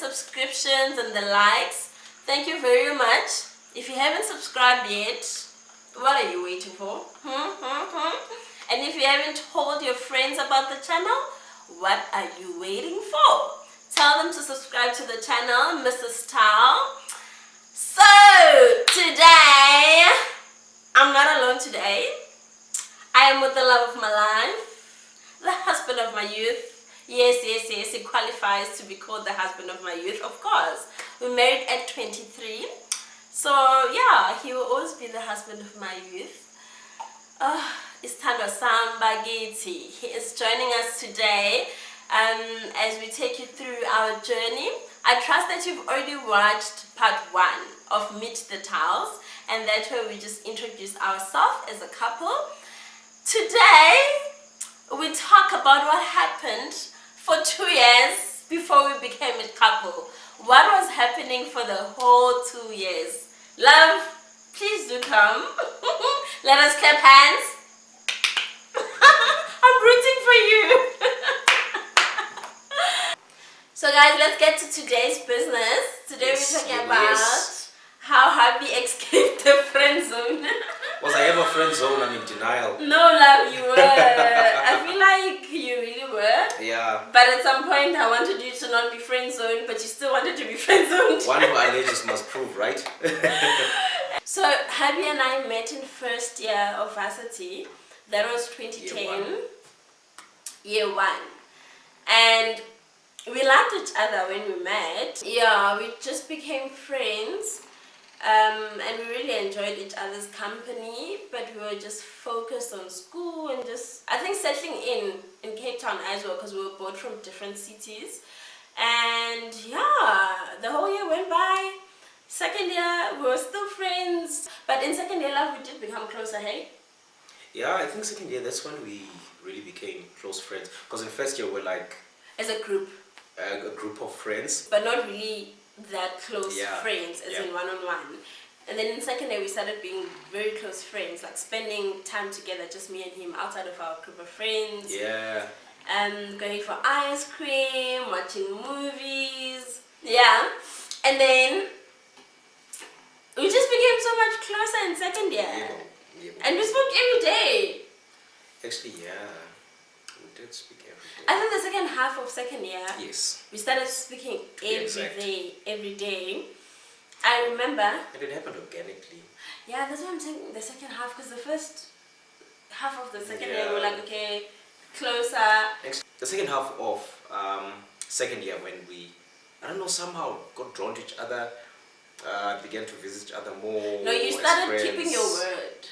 subscriptions and the likes. Thank you very much. If you haven't subscribed yet, what are you waiting for? And if you haven't told your friends about the channel, what are you waiting for? Tell them to subscribe to the channel, Mrs. Tao. So, today, I'm not alone today. I am with the love of my life, the husband of my youth. Yes, he qualifies to be called the husband of my youth, of course. We married at 23. So, yeah, he will always be the husband of my youth. Isithandwa Samba Giti. He is joining us today as we take you through our journey. I trust that you've already watched part 1 of Meet the Taos, and that's where we just introduce ourselves as a couple. Today, we talk about what happened for 2 years before we became a couple. What was happening for the whole 2 years? Love, please do come. Let us clap hands. I'm rooting for you. So guys, let's get to today's business. Today we're talking about how hubby escaped the friend zone. Was I ever friend zone? I'm in denial. No, love, you were. I feel like you really were. Yeah. But at some point I wanted you to not be friend zoned, but you still wanted to be friend zoned. One who alleges must prove, right? So hubby and I met in first year of varsity. That was 2010. Year one. And we liked each other when we met. Yeah, we just became friends. And we really enjoyed each other's company, but we were just focused on school and just, I think, settling in Cape Town as well, because we were both from different cities. And yeah, the whole year went by. Second year, we were still friends, but in second year, love, we did become closer, hey? Yeah, I think second year, that's when we really became close friends. Because in first year, we're like... As a group. A group of friends. But not really that close friends, as in one-on-one. And then in second year, we started being very close friends, like spending time together, just me and him, outside of our group of friends. Yeah. Going for ice cream, watching movies. Yeah. And then we just became so much closer in second year. Yeah. And we spoke every day. Actually, yeah. We did speak every day. I think the second half of second year, yes, we started speaking every day. I remember. And it happened organically. Yeah, that's what I'm saying, the second half, because the first half of the second year, we were like, okay, closer. The second half of second year, when we, I don't know, somehow got drawn to each other, began to visit each other more. No, you started keeping your word.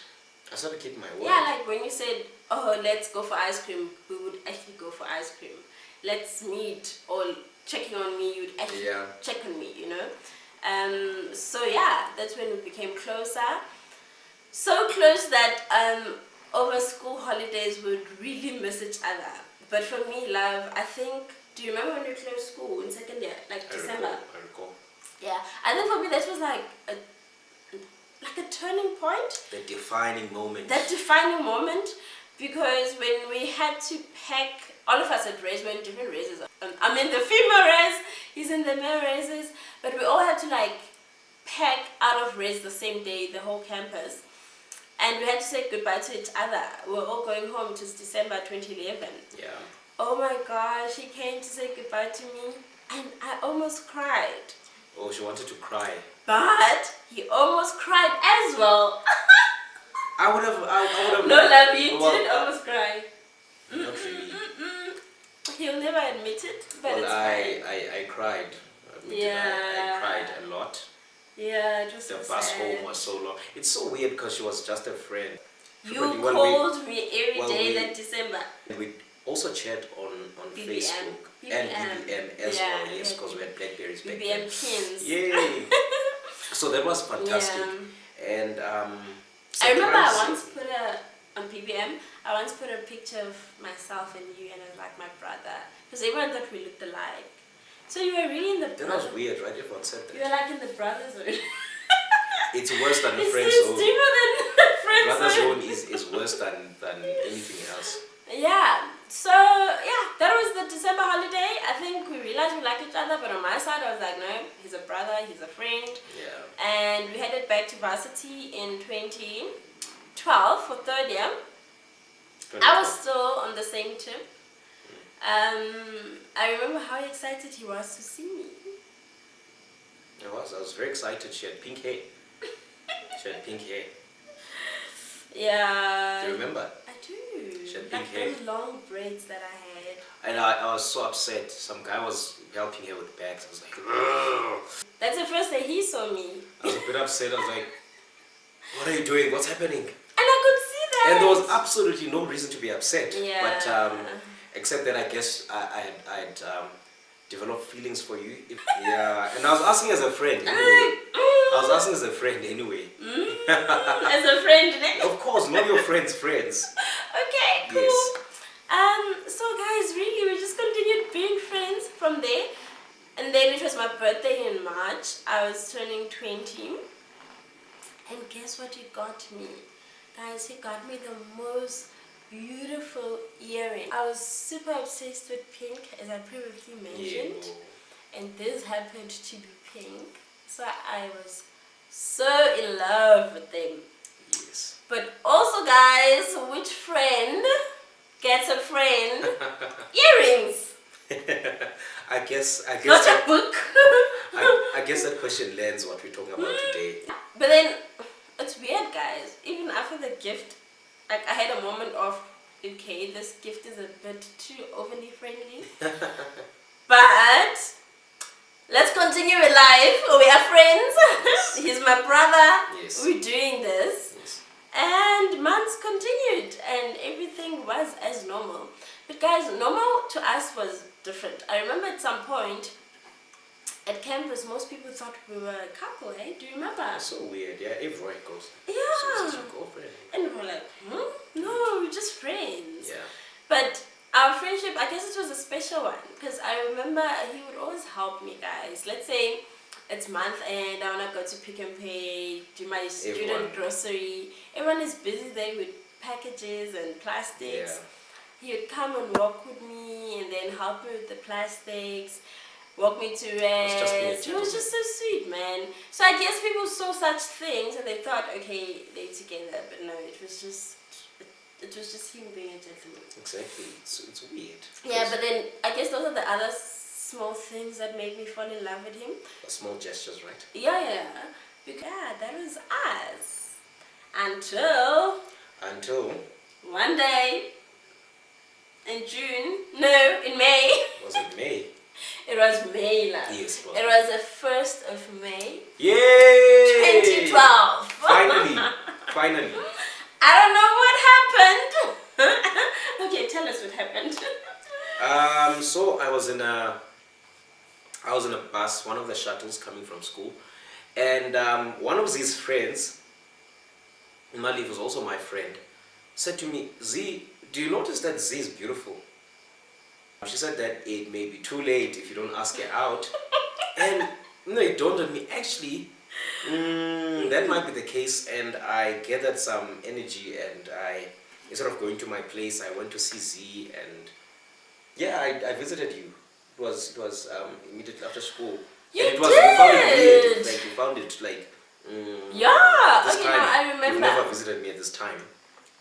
I started keeping my word. Yeah, like when you said, oh, let's go for ice cream, we would actually go for ice cream. Let's meet, or checking on me, you'd actually check on me, you know. So yeah, that's when we became closer. So close that over school holidays we would really miss each other. But for me, love, I think, do you remember when we closed school in second year, like December? I recall. Yeah, I think for me that was like a turning point. The defining moment. That defining moment, because when we had to pack, all of us had races, we're in different races. I'm in the female race, he's in the male races, but we all had to like pack out of race the same day, the whole campus. And we had to say goodbye to each other. We were all going home. It was December 2011. Yeah. Oh my gosh, he came to say goodbye to me and I almost cried. Oh, she wanted to cry. But he almost cried as well. I would have. No, love, you did almost cry. Not really. He'll never admit it, but it's fine. I cried. Yeah. I cried a lot. Yeah, it was the so bus sad. home was so long. It's so weird because she was just a friend. You called me every day that December. We also chat on BBM. Facebook and BBM as well, yes, because we had Blackberries back then. BBM pins. Yay! So that was fantastic. Yeah. And I remember I once put on BBM, I once put a picture of myself and you, and I was like my brother, because everyone thought we looked alike. So you were really in the That was weird, right? Everyone said that. You were like in the brother zone. It's worse than the friend It's deeper than the friend brother zone. zone is worse than anything else. Yeah, So yeah, that was the December holiday. I think we realized we liked each other, but on my side I was like, no, he's a brother, he's a friend. Yeah. And we headed back to varsity in 2012 for third year. I was still on the same team. I remember how excited he was to see me. I was very excited. She had pink hair. She had pink hair. Yeah. Do you remember? I do. She had Like pink hair. those long braids that I had. And I was so upset. Some guy was helping her with bags. I was like, ugh. That's the first day he saw me. I was a bit upset. I was like, what are you doing? What's happening? And I could see that. And there was absolutely no reason to be upset. Yeah. But except that I guess I had developed feelings for you. Yeah. And I was asking as a friend anyway. I was asking as a friend anyway. As a friend, eh? Of course, know your friends' friends. Okay, cool. Yes. So guys, really, we just continued being friends from there. And then it was my birthday in March. I was turning 20. And guess what he got me? Guys, he got me the most beautiful earring. I was super obsessed with pink, as I previously mentioned. Yeah. And this happened to be pink. So I was so in love with them. Yes. But also, guys, which friend gets a friend earrings? I guess Not that, a book. I guess that question lands what we're talking about today. But then, it's weird, guys. Even after the gift, like I had a moment of, okay, this gift is a bit too overly friendly. But let's continue with life. We are friends. Yes. He's my brother. Yes. We're doing this. Yes. And months continued and everything was as normal. But guys, normal to us was different. I remember at some point at campus, most people thought we were a couple, eh? Do you remember? That's so weird. Yeah, everywhere it goes. Yeah. So is this your girlfriend? And we were like, no, we're just friends. Yeah. But our friendship, I guess it was a special one because I remember he would always help me, guys. Let's say it's month end, I want to go to Pick n Pay, do my student grocery. Everyone is busy there with packages and plastics. Yeah. He would come and walk with me and then help me with the plastics, walk me to rest. He was just so sweet, man. So I guess people saw such things and they thought, okay, they're together. But no, it was just him being a gentleman. Exactly. It's weird. Yeah, but then I guess those are the other small things that made me fall in love with him. Small gestures, right? Yeah. Because, yeah, that was us. Until one day in May. Was it May? It was May, love. Yes, it was the 1st of May. Yay! 2012. Finally. I don't know what happened. Okay, tell us what happened. So I was in a bus, one of the shuttles coming from school, and one of his friends, Mali was also my friend, said to me, Z, do you notice that Z is beautiful? She said that it may be too late if you don't ask her out. And it dawned on me, actually, that might be the case. And I gathered some energy and instead of going to my place, I went to see Z, and yeah, I visited you. It was immediately after school. You and did! We found it weird. Like, we found it like, yeah, this okay, time, no, I remember. You never visited me at this time.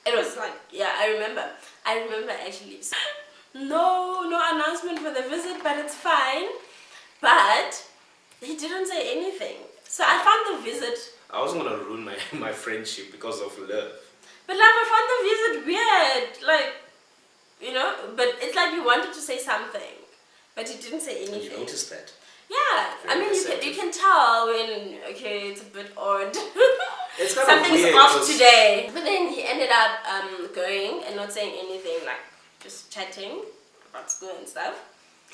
It was like, yeah, I remember actually. No announcement for the visit, but it's fine. But he didn't say anything. So I found the visit. I wasn't gonna ruin my friendship because of love. But love, I found the visit weird. Like, but it's like you wanted to say something, but he didn't say anything. You noticed that? Yeah, I mean, you can tell when, okay, it's a bit odd. It's kind Something's of weird off today. But then he ended up going and not saying anything, like just chatting about school and stuff.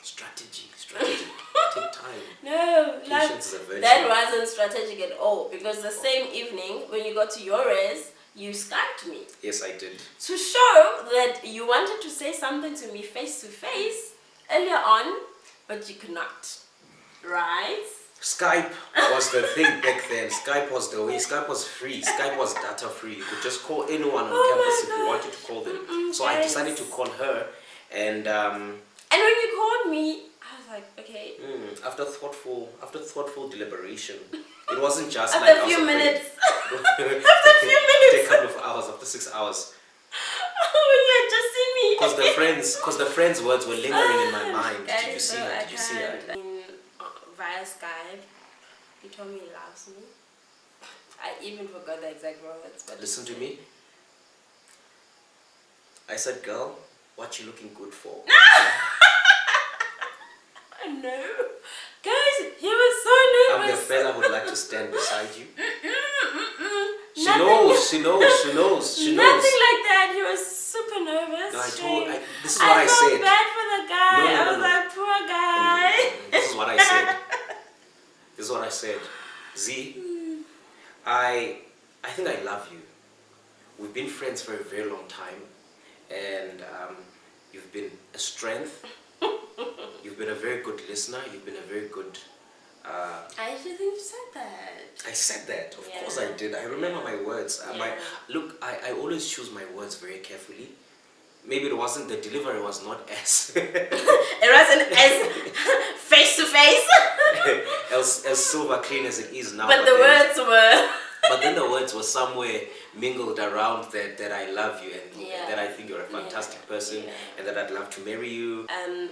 Strategy. Take time. No, Patience is a virtue. that wasn't strategic at all, because the same evening when you got to your res, you Skyped me. Yes, I did. To show that you wanted to say something to me face to face earlier on, but you could not. Right? Skype was the thing back then. Skype was the way. Skype was free. Skype was data free. You could just call anyone on campus if you wanted to call them. So I decided to call her, And when you called me, I was like, okay. after thoughtful deliberation, it wasn't just After like a I was few afraid. minutes. After a few minutes. After a couple of hours, after 6 hours. When you had just seen me. Because the friend's words were lingering in my mind. Guys, Did you see so her? I Did you see her? Via Skype, he told me he loves me. I even forgot the exact words. But Listen to me. I said, girl, what you looking good for? No. Guys, he was so I'm the nervous. fella who'd like to stand beside you. She Nothing- knows. Nothing like that. He was super nervous. No, this is what I felt said. bad for the guy. No. I was like, poor guy. This is what I said. This is what I said. Z, I think I love you. We've been friends for a very long time, and you've been a strength. You've been a very good listener. You've been a very good. I actually think you said that. I said that. Of Yeah. course I did. I remember my words. Yeah. I always choose my words very carefully. Maybe it wasn't, the delivery was not as It wasn't as face to face, as silver clean as it is now. but the then- words were. But then the words were somewhere mingled around that I love you and Yeah. that I think you're a fantastic person Yeah. and that I'd love to marry you.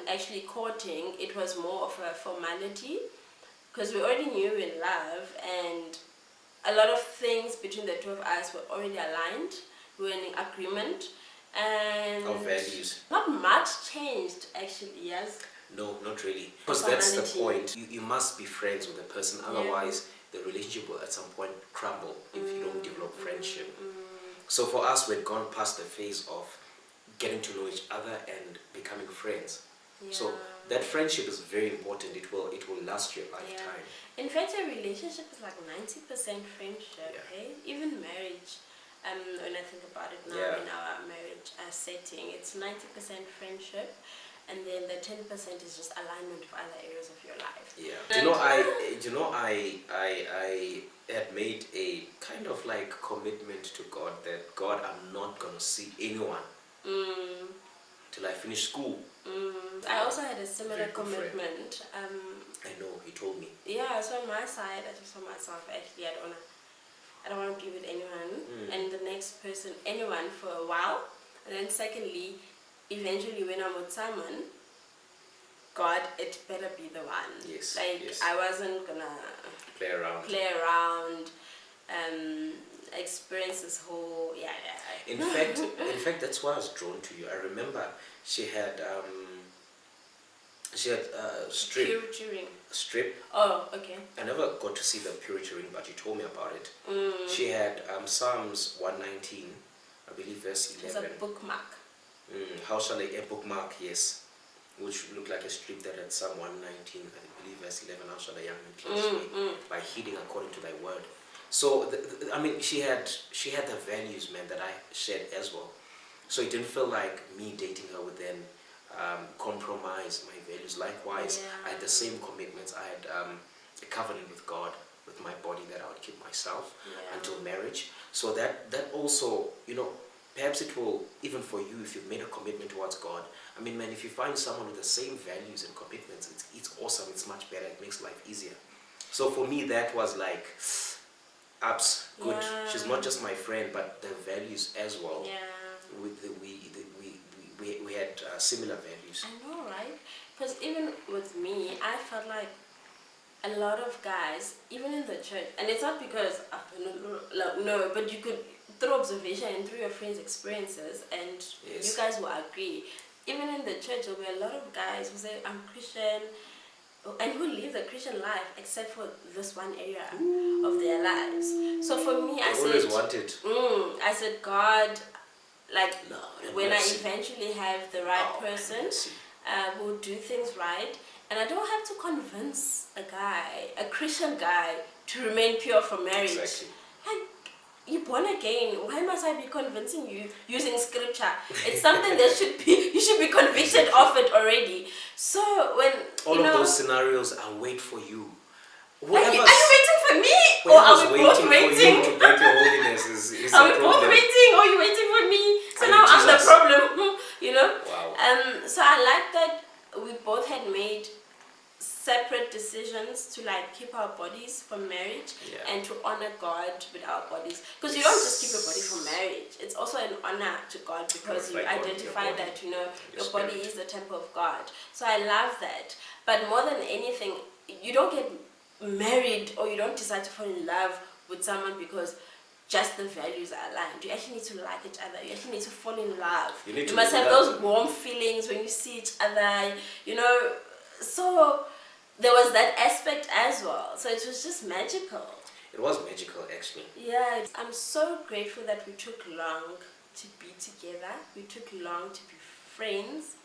Actually courting, it was more of a formality because we already knew we were in love and a lot of things between the two of us were already aligned. We were in agreement and Our values. not much changed actually. Yes. No, not really. Because that's the Formality. point. You must be friends with the person, otherwise the relationship will at some point crumble if you don't develop friendship. So for us, we'd gone past the phase of getting to know each other and becoming friends. So Yeah. that friendship is very important. It will last your lifetime. In fact, a relationship is like 90% friendship. Yeah. Okay, even marriage. When I think about it now Yeah. in our marriage setting, it's 90% friendship, and then the 10% is just alignment of other areas of your life. Yeah. I had made a kind of like commitment to God that God, I'm not gonna see anyone till I finish school. I also had a similar Very good friend. commitment. I know, he told me. Yeah, so on my side, I just told myself actually I don't want to be with anyone and the next person, anyone for a while. And then secondly, eventually when I'm with someone, God, it better be the one. Yes, Like yes. I wasn't gonna Play around. play around, experience this whole In fact, that's why I was drawn to you. I remember she had strip. purity ring. Strip. Oh, okay. I never got to see the purity ring, but you told me about it. She had Psalms 119, I believe verse It's a 11. bookmark. How shall a bookmark, yes, which looked like a strip that had Psalm 119, I believe verse 11. How shall a young man please me by heeding according to thy word. So I mean, she had the values, man, that I shared as well. So it didn't feel like me dating her would then compromise my values. Likewise, I had the same commitments. I had a covenant with God, with my body, that I would keep myself until marriage. So that also, you know, perhaps it will, even for you, if you've made a commitment towards God. I mean, man, if you find someone with the same values and commitments, it's awesome. It's much better. It makes life easier. So for me, that was like, abs, good. Yeah. She's not just my friend, but the values as well. Yeah. We had similar values. I know, right? Because even with me, I felt like a lot of guys, even in the church, and it's not because, no, but you could, through observation and through your friends' experiences, and you guys will agree, even in the church, there will be a lot of guys who say, I'm Christian, and who live the Christian life except for this one area of their lives. So for me, I always wanted. I said, God, like, Lord, when mercy. I eventually have the right Lord, person mercy. who will do things right, and I don't have to convince a guy, a Christian guy, to remain pure for marriage. Exactly. Like, you're born again. Why must I be convincing you using scripture? It's something that you should be convicted of it already. So when All of those scenarios, I'll wait for you. like, are you waiting for me, or Whoever's are we both for waiting? you to break your holiness is Are a we both problem. waiting, or are you waiting for me? So I now mean, I'm the Jesus. problem, you know? Wow. So I like that we both had made separate decisions to like keep our bodies for marriage and to honor God with our bodies, because you don't just keep your body for marriage, it's also an honor to God, because you identify that your body is the temple of God. So I love that. But more than anything, you don't get married or you don't decide to fall in love with someone because just the values are aligned. You actually need to like each other. You actually need to fall in love. You must have those warm feelings when you see each other, so there was that aspect as well. So it was just magical. It was magical, actually. Yeah, I'm so grateful that we took long to be together. We took long to be friends.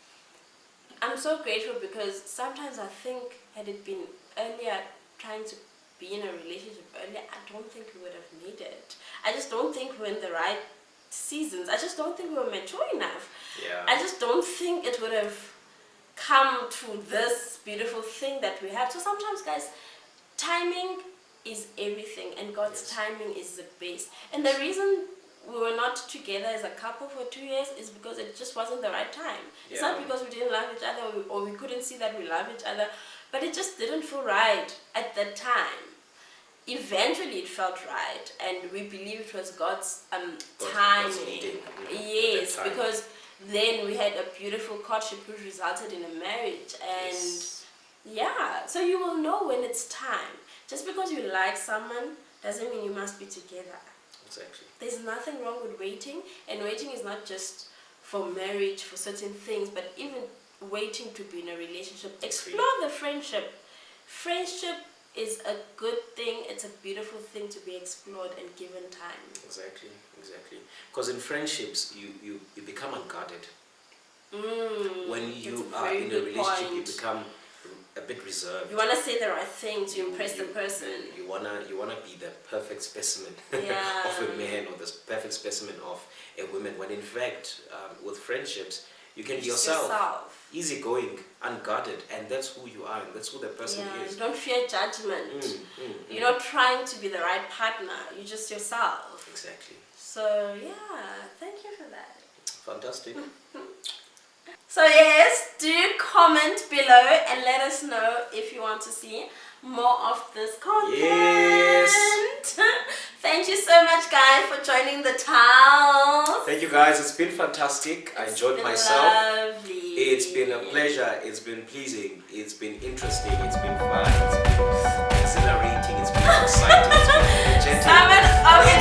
I'm so grateful because sometimes I think had it been earlier, trying to be in a relationship earlier, I don't think we would have made it. I just don't think we're in the right seasons. I just don't think we were mature enough. Yeah. I just don't think it would have come to this beautiful thing that we have. So sometimes, guys, timing is everything, and God's timing is the best. And the reason we were not together as a couple for 2 years is because it just wasn't the right time. It's not because we didn't love each other or we couldn't see that we love each other, but it just didn't feel right at that time. Eventually it felt right, and we believe it was God's timing. Yes, because then we had a beautiful courtship which resulted in a marriage, and so you will know when it's time. Just because you like someone doesn't mean you must be together. Exactly. There's nothing wrong with waiting, and waiting is not just for marriage, for certain things, but even waiting to be in a relationship. Explore the friendship. Friendship is a good thing. It's a beautiful thing to be explored and given time. Exactly. Because in friendships, you become unguarded. When you are in a relationship, you become a bit reserved. You want to say the right thing to impress the person. You wanna be the perfect specimen of a man, or the perfect specimen of a woman. When in fact, with friendships, you can be yourself, easygoing, unguarded, and that's who you are, and that's who the person is. You don't fear judgment. You're not trying to be the right partner. You're just yourself. Exactly. So thank you for that. Fantastic. So yes, do comment below and let us know if you want to see more of this content. Yes. Thank you so much, guys, for joining the Towels. Thank you, guys. It's been fantastic. I enjoyed myself. Lovely. It's been a pleasure. It's been pleasing. It's been interesting. It's been fun. It's been exhilarating. It's been exciting. It's been gentle. Summon of the